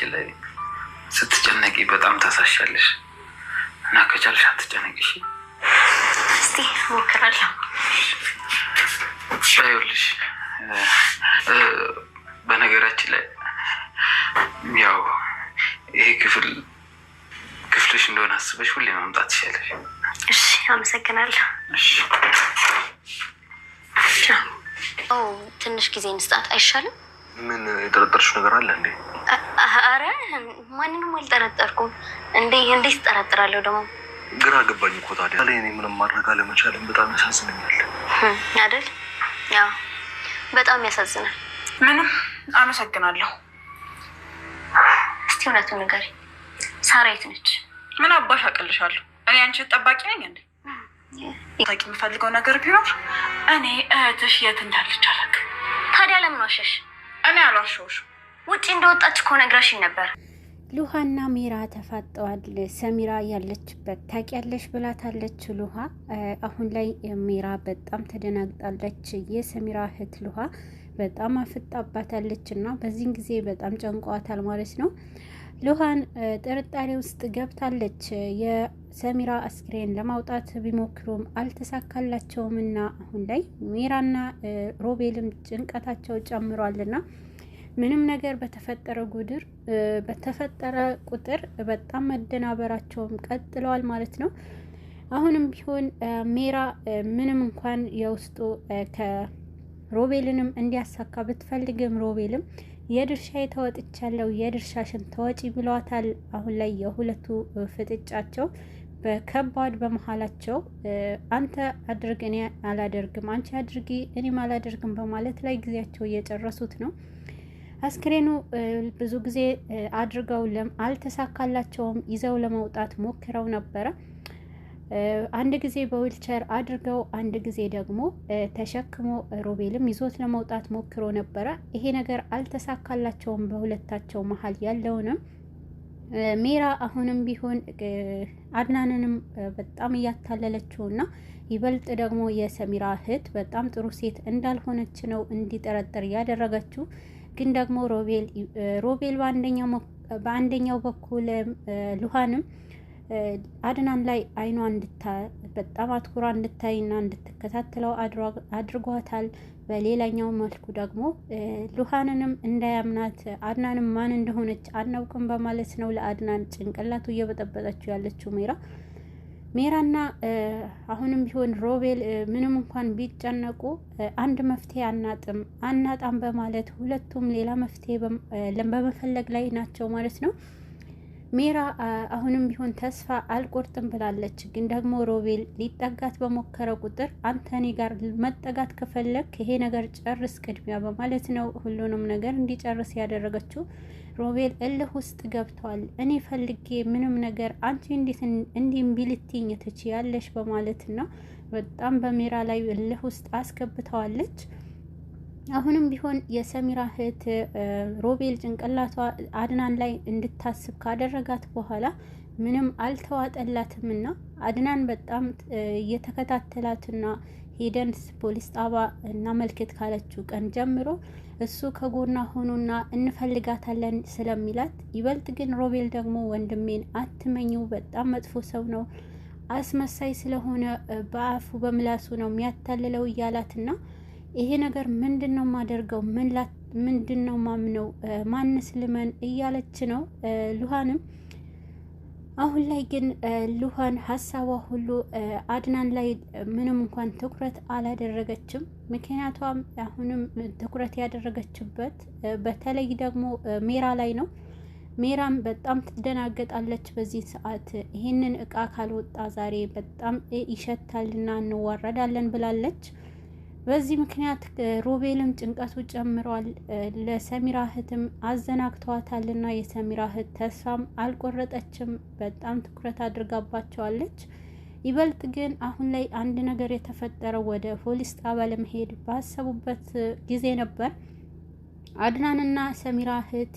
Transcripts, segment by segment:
በነገራችን ላይ ስትጨነቂ በጣም ታሳሻለሽ እና ከቻልሽ አትጨነቂሽ። እስቲ ሞክራለሁ። ይኸውልሽ በነገራችን ላይ ያው ይሄ ክፍልሽ እንደሆነ አስበሽ ሁሌ መምጣት ትችያለሽ። እሺ፣ አመሰግናለሁ። እሺ። ትንሽ ጊዜ እንስጣት አይሻልም? ምን የጠረጠርሽ ነገር አለ እንዴ? አረ ማንንም አልጠረጠርኩም። እንዴት እጠረጥራለሁ ደግሞ? ግራ ገባኝ እኮ ታዲያ። እኔ ምንም ማድረግ አለመቻልም በጣም ያሳዝነኛል አይደል? ያው በጣም ያሳዝናል። ምንም አመሰግናለሁ። እስቲ እውነቱን ንገሪኝ፣ ሳራ የት ነች? ምን አባሽ አቅልሻለሁ? እኔ አንቺ ጠባቂ ነኝ እንዴ? ታውቂ የምፈልገው ነገር ቢኖር እኔ እህትሽ የት እንዳለች አላውቅም። ታዲያ ለምን ዋሸሽ? እኔ አልዋሸሁሽም። ውጪ እንደወጣች እኮ ነግራሽኝ ነበር። ሉሃና ሜራ ተፋጠዋል። ሰሚራ ያለችበት ታውቂያለሽ ብላታለች ሉሃ። አሁን ላይ ሜራ በጣም ተደናግጣለች። የሰሚራ እህት ሉሃ በጣም አፍጣባታለች እና በዚህን ጊዜ በጣም ጨንቋታል ማለት ነው። ሉሃን ጥርጣሬ ውስጥ ገብታለች። የሰሚራ አስክሬን ለማውጣት ቢሞክሩም አልተሳካላቸውም እና አሁን ላይ ሜራና ሮቤልም ጭንቀታቸው ጨምሯልና ምንም ነገር በተፈጠረ ቁጥር በጣም መደናበራቸውም ቀጥለዋል ማለት ነው። አሁንም ቢሆን ሜራ ምንም እንኳን የውስጡ ከሮቤልንም እንዲያሳካ ብትፈልግም ሮቤልም የድርሻ ተወጥቻለሁ የድርሻሽን ተወጪ ብለዋታል። አሁን ላይ የሁለቱ ፍጥጫቸው በከባድ በመሀላቸው አንተ አድርግ እኔ አላደርግም፣ አንቺ አድርጊ እኔም አላደርግም በማለት ላይ ጊዜያቸው እየጨረሱት ነው። አስክሬኑ ብዙ ጊዜ አድርገው አልተሳካላቸውም። ይዘው ለመውጣት ሞክረው ነበረ። አንድ ጊዜ በዊልቸር አድርገው አንድ ጊዜ ደግሞ ተሸክሞ ሮቤልም ይዞት ለመውጣት ሞክሮ ነበረ። ይሄ ነገር አልተሳካላቸውም በሁለታቸው መሀል ያለውንም ሜራ አሁንም ቢሆን አድናንንም በጣም እያታለለችውና ይበልጥ ደግሞ የሰሚራ እህት በጣም ጥሩ ሴት እንዳልሆነች ነው እንዲጠረጠር ያደረገችው። ግን ደግሞ ሮቤል በአንደኛው በኩል ሉሃንም አድናን ላይ አይኗ በጣም አትኩራ እንድታይና እንድትከታተለው አድርጓታል። በሌላኛው መልኩ ደግሞ ሉሃንንም እንዳያምናት አድናንም ማን እንደሆነች አናውቅም በማለት ነው ለአድናን ጭንቅላቱ እየበጠበጠችው ያለችው ሜራና አሁንም ቢሆን ሮቤል ምንም እንኳን ቢጨነቁ አንድ መፍትሄ አናጣም በማለት ሁለቱም ሌላ መፍትሄ በመፈለግ ላይ ናቸው ማለት ነው። ሜራ አሁንም ቢሆን ተስፋ አልቆርጥም ብላለች። ግን ደግሞ ሮቤል ሊጠጋት በሞከረ ቁጥር አንተ እኔ ጋር መጠጋት ከፈለግ ይሄ ነገር ጨርስ ቅድሚያ በማለት ነው ሁሉንም ነገር እንዲጨርስ ያደረገችው። ሮቤል እልህ ውስጥ ገብቷል። እኔ ፈልጌ ምንም ነገር አንቺ እንዲህ ቢልትኝ ትችያለሽ በማለት ነው በጣም በሜራ ላይ እልህ ውስጥ አስገብተዋለች። አሁንም ቢሆን የሰሚራ እህት ሮቤል ጭንቅላቷ አድናን ላይ እንድታስብ ካደረጋት በኋላ ምንም አልተዋጠላትም እና አድናን በጣም እየተከታተላትና ሄደን ፖሊስ ጣባ እናመልክት ካለችው ቀን ጀምሮ እሱ ከጎና ሆኖና እንፈልጋታለን ስለሚላት ይበልጥ ግን ሮቤል ደግሞ ወንድሜን አትመኘው፣ በጣም መጥፎ ሰው ነው፣ አስመሳይ ስለሆነ በአፉ በምላሱ ነው የሚያታልለው እያላትና ይሄ ነገር ምንድነው ማደርገው ምንድነው ማምነው ማንስ ልመን እያለች ነው ሉሃንም። አሁን ላይ ግን ሉሃን ሀሳቧ ሁሉ አድናን ላይ ምንም እንኳን ትኩረት አላደረገችም። ምክንያቷም አሁንም ትኩረት ያደረገችበት በተለይ ደግሞ ሜራ ላይ ነው። ሜራም በጣም ትደናገጣለች በዚህ ሰዓት። ይህንን እቃ ካልወጣ ዛሬ በጣም ይሸታልና እንዋረዳለን ብላለች። በዚህ ምክንያት ሮቤልም ጭንቀቱ ጨምሯል። ለሰሚራ እህትም አዘናግተዋታልና የሰሚራ እህት ተስፋም አልቆረጠችም። በጣም ትኩረት አድርጋባቸዋለች። ይበልጥ ግን አሁን ላይ አንድ ነገር የተፈጠረው ወደ ፖሊስ ጣቢያ ለመሄድ ባሰቡበት ጊዜ ነበር። አድናንና ሰሚራ እህት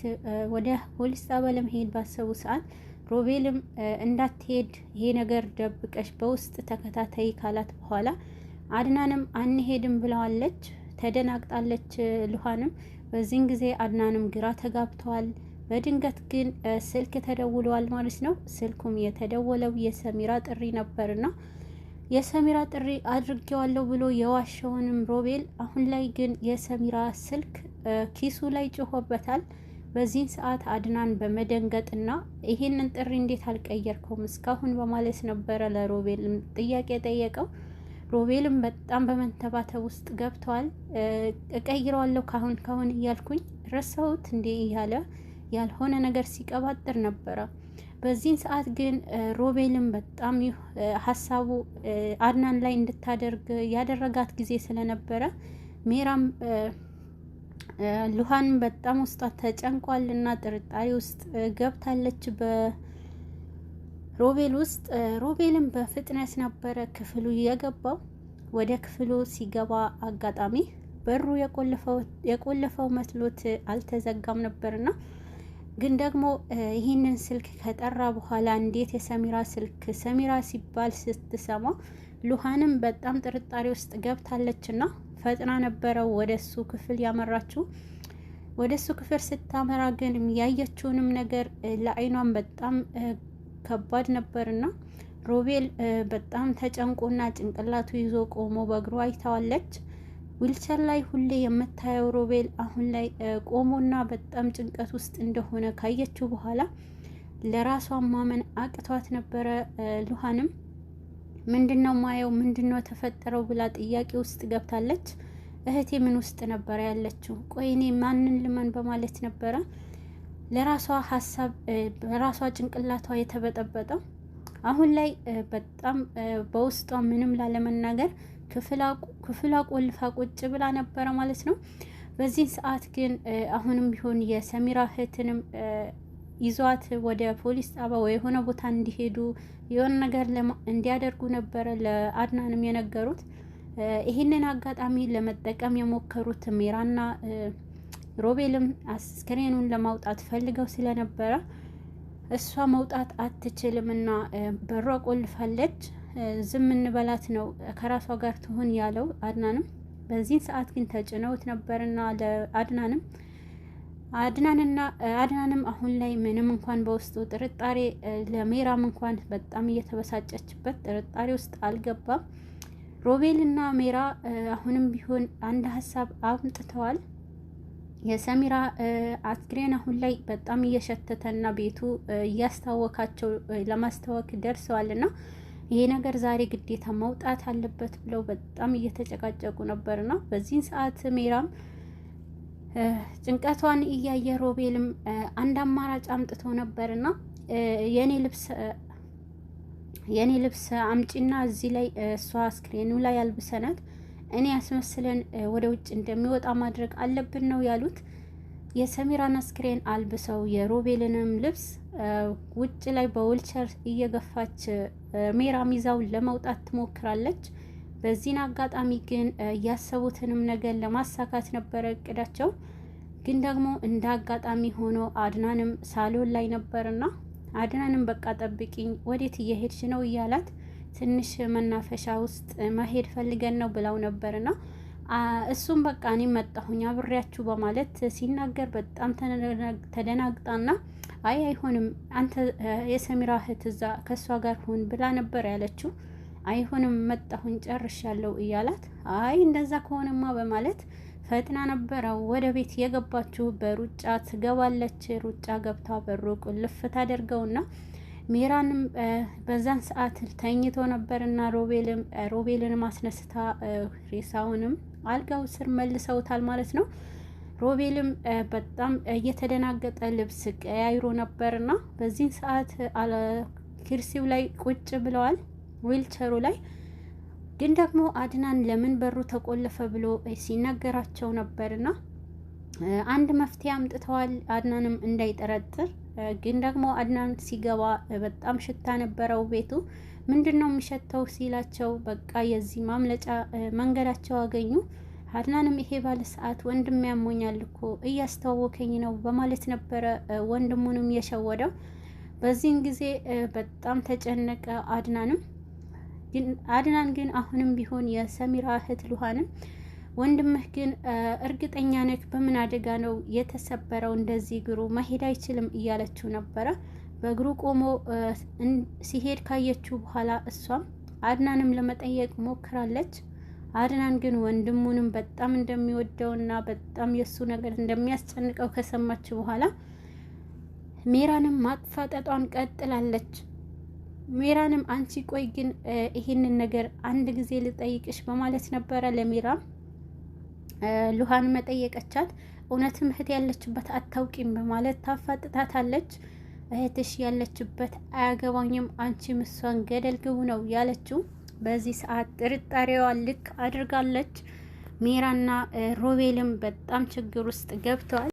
ወደ ፖሊስ ጣቢያ ለመሄድ ባሰቡ ሰዓት ሮቤልም እንዳትሄድ ይሄ ነገር ደብቀሽ በውስጥ ተከታታይ ካላት በኋላ አድናንም አንሄድም ብለዋለች። ተደናግጣለች ሉሃንም። በዚህን ጊዜ አድናንም ግራ ተጋብተዋል። በድንገት ግን ስልክ ተደውሏል ማለት ነው። ስልኩም የተደወለው የሰሚራ ጥሪ ነበርና የሰሚራ ጥሪ አድርጌዋለሁ ብሎ የዋሸውንም ሮቤል አሁን ላይ ግን የሰሚራ ስልክ ኪሱ ላይ ጭሆበታል። በዚህን ሰዓት አድናን በመደንገጥና ይሄንን ጥሪ እንዴት አልቀየርከውም እስካሁን በማለት ነበረ ለሮቤል ጥያቄ ጠየቀው። ሮቤልም በጣም በመንተባተብ ውስጥ ገብተዋል። እቀይረዋለሁ ካሁን እያልኩኝ ረሳሁት እንዴ እያለ ያልሆነ ነገር ሲቀባጥር ነበረ። በዚህን ሰዓት ግን ሮቤልም በጣም ሀሳቡ አድናን ላይ እንድታደርግ ያደረጋት ጊዜ ስለነበረ ሜራም ሉሃንም በጣም ውስጧ ተጨንቋል እና ጥርጣሬ ውስጥ ገብታለች በሮቤል ውስጥ። ሮቤልም በፍጥነት ነበረ ክፍሉ የገባው። ወደ ክፍሉ ሲገባ አጋጣሚ በሩ የቆለፈው መስሎት አልተዘጋም ነበርና ግን ደግሞ ይህንን ስልክ ከጠራ በኋላ እንዴት የሰሚራ ስልክ ሰሚራ ሲባል ስትሰማ ሉሃንም በጣም ጥርጣሬ ውስጥ ገብታለችና ፈጥና ነበረ ወደሱ ክፍል ያመራችው። ወደሱ ክፍል ስታመራ ግን ያየችውንም ነገር ለአይኗም በጣም ከባድ ነበርና ሮቤል በጣም ተጨንቆና ጭንቅላቱ ይዞ ቆሞ በእግሩ አይታዋለች። ዊልቸር ላይ ሁሌ የምታየው ሮቤል አሁን ላይ ቆሞና በጣም ጭንቀት ውስጥ እንደሆነ ካየችው በኋላ ለራሷ ማመን አቅቷት ነበረ። ሉሃንም ምንድነው ማየው ምንድነው ተፈጠረው ብላ ጥያቄ ውስጥ ገብታለች። እህቴ ምን ውስጥ ነበረ ያለችው? ቆይ እኔ ማንን ልመን በማለት ነበረ ለራሷ ሀሳብ በራሷ ጭንቅላቷ የተበጠበጠው። አሁን ላይ በጣም በውስጧ ምንም ላለመናገር ክፍላ ቆልፋ ቁጭ ብላ ነበረ ማለት ነው። በዚህ ሰዓት ግን አሁንም ቢሆን የሰሚራ እህትንም ይዟት ወደ ፖሊስ ጣቢያ ወይ የሆነ ቦታ እንዲሄዱ የሆነ ነገር እንዲያደርጉ ነበረ ለአድናንም የነገሩት። ይህንን አጋጣሚ ለመጠቀም የሞከሩት ሜራና ሮቤልም አስክሬኑን ለማውጣት ፈልገው ስለነበረ እሷ መውጣት አትችልም እና በሯ ቆልፋለች፣ ዝም እንበላት ነው ከራሷ ጋር ትሆን ያለው አድናንም። በዚህ ሰዓት ግን ተጭነውት ነበርና አድናንም አሁን ላይ ምንም እንኳን በውስጡ ጥርጣሬ ለሜራም እንኳን በጣም እየተበሳጨችበት ጥርጣሬ ውስጥ አልገባም። ሮቤልና ሜራ አሁንም ቢሆን አንድ ሀሳብ አምጥተዋል። የሰሚራ አስክሬን አሁን ላይ በጣም እየሸተተና ቤቱ እያስታወካቸው ለማስታወክ ደርሰዋልና ይሄ ነገር ዛሬ ግዴታ መውጣት አለበት ብለው በጣም እየተጨቃጨቁ ነበርና በዚህን ሰዓት ሜራም ጭንቀቷን እያየ ሮቤልም አንድ አማራጭ አምጥቶ ነበርና የኔ ልብስ አምጪና እዚህ ላይ እሷ አስክሬኑ ላይ ያልብሰናል፣ እኔ ያስመስለን ወደ ውጭ እንደሚወጣ ማድረግ አለብን ነው ያሉት። የሰሚራን አስክሬን አልብሰው የሮቤልንም ልብስ ውጭ ላይ በዊልቸር እየገፋች ሜራም ይዛው ለመውጣት ትሞክራለች። በዚህን አጋጣሚ ግን ያሰቡትንም ነገር ለማሳካት ነበረ እቅዳቸው። ግን ደግሞ እንደ አጋጣሚ ሆኖ አድናንም ሳሎን ላይ ነበርና አድናንም በቃ ጠብቂኝ፣ ወዴት እየሄድሽ ነው እያላት ትንሽ መናፈሻ ውስጥ መሄድ ፈልገን ነው ብለው ነበርና እሱም በቃ እኔ መጣሁኝ አብሬያችሁ በማለት ሲናገር በጣም ተደናግጣና አይሆንም አንተ የሰሚራ እህት እዛ ከሷ ጋር ሁን ብላ ነበር ያለችው። አይሆንም መጣሁኝ ጨርሻለሁ እያላት አይ እንደዛ ከሆነማ በማለት ፈጥና ነበረ ወደ ቤት የገባችው። በሩጫ ትገባለች። ሩጫ ገብታ በሩ ቁልፍ ታደርገውና ሜራንም በዛን ሰዓት ተኝቶ ነበርና ሮቤልን ማስነስታ ሬሳውንም አልጋው ስር መልሰውታል ማለት ነው። ሮቤልም በጣም እየተደናገጠ ልብስ ቀያይሮ ነበርና በዚህን ሰዓት ኩርሲው ላይ ቁጭ ብለዋል ዊልቸሩ ላይ። ግን ደግሞ አድናን ለምን በሩ ተቆለፈ ብሎ ሲነገራቸው ነበርና አንድ መፍትሄ አምጥተዋል አድናንም እንዳይጠረጥር። ግን ደግሞ አድናን ሲገባ በጣም ሽታ ነበረው ቤቱ። ምንድነው የሚሸተው ሲላቸው በቃ የዚህ ማምለጫ መንገዳቸው አገኙ። አድናንም ይሄ ባለ ሰዓት ወንድም ያሞኛል እኮ እያስተዋወከኝ ነው በማለት ነበረ ወንድሙንም የሸወደው። በዚህን ጊዜ በጣም ተጨነቀ አድናን ግን አሁንም ቢሆን የሰሚራ እህት ሉሃንም ወንድምህ ግን እርግጠኛ ነህ በምን አደጋ ነው የተሰበረው? እንደዚህ እግሩ መሄድ አይችልም እያለችው ነበረ። በእግሩ ቆሞ ሲሄድ ካየችው በኋላ እሷም አድናንም ለመጠየቅ ሞክራለች። አድናን ግን ወንድሙንም በጣም እንደሚወደውና በጣም የእሱ ነገር እንደሚያስጨንቀው ከሰማች በኋላ ሜራንም ማጥፋጠጧን ቀጥላለች። ሜራንም አንቺ ቆይ ግን ይሄንን ነገር አንድ ጊዜ ልጠይቅሽ በማለት ነበረ ለሜራም ሉሃን መጠየቀቻት። እውነትም እህት ያለችበት አታውቂም በማለት ታፋጥታታለች። እህትሽ ያለችበት አያገባኝም፣ አንቺም እሷን ገደል ግቡ ነው ያለችው። በዚህ ሰዓት ጥርጣሬዋን ልክ አድርጋለች። ሜራና ሮቤልም በጣም ችግር ውስጥ ገብተዋል።